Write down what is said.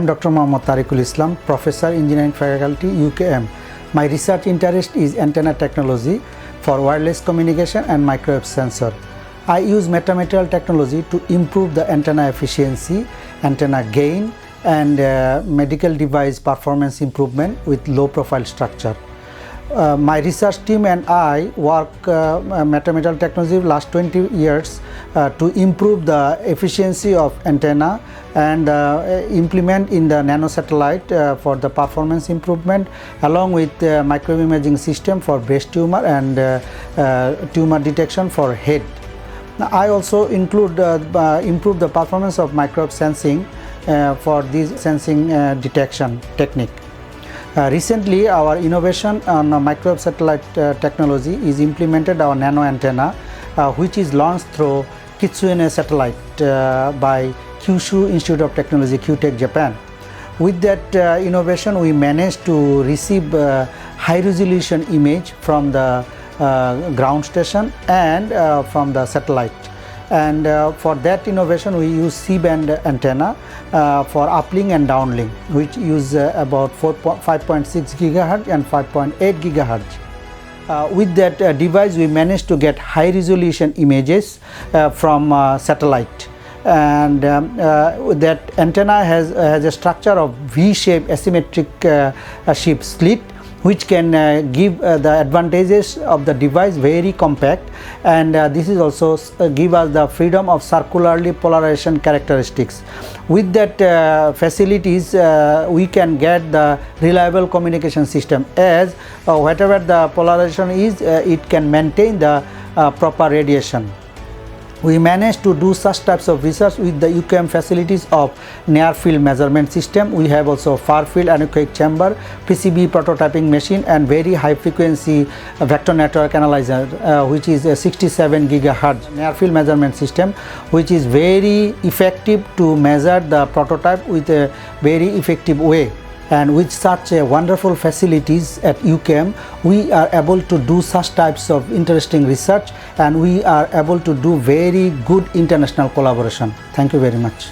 am Dr. Mohammad Tariqul, Professor, Engineering Faculty, UKM. My research interest is antenna technology for wireless communication and microwave sensor. I use metamaterial technology to improve the antenna efficiency, antenna gain, and medical device performance improvement with low profile structure. My research team and I work metamaterial technology last 20 years to improve the efficiency of antenna and implement in the nanosatellite for the performance improvement, along with microwave imaging system for breast tumor and tumor detection for head. I also include improve the performance of microwave sensing for this sensing detection technique. Recently, our innovation on microwave satellite technology is implemented our nano antenna, which is launched through Kitsune satellite by Kyushu Institute of Technology, QTech, Japan. With that innovation, we managed to receive high resolution image from the ground station and from the satellite. And for that innovation, we use C-band antenna for uplink and downlink, which use about 5.6 GHz and 5.8 GHz. With that device, we managed to get high resolution images from satellite. And that antenna has a structure of V-shaped asymmetric shape slit, which can give the advantages of the device very compact, and this is also give us the freedom of circularly polarization characteristics. With that facilities, we can get the reliable communication system, as whatever the polarization is, it can maintain the proper radiation. We managed to do such types of research with the UKM facilities of near field measurement system. We have also far field anechoic chamber, PCB prototyping machine, and very high frequency vector network analyzer, which is a 67 GHz near field measurement system, which is very effective to measure the prototype with a very effective way. And with such a wonderful facilities at UKM, we are able to do such types of interesting research, and we are able to do very good international collaboration. Thank you very much.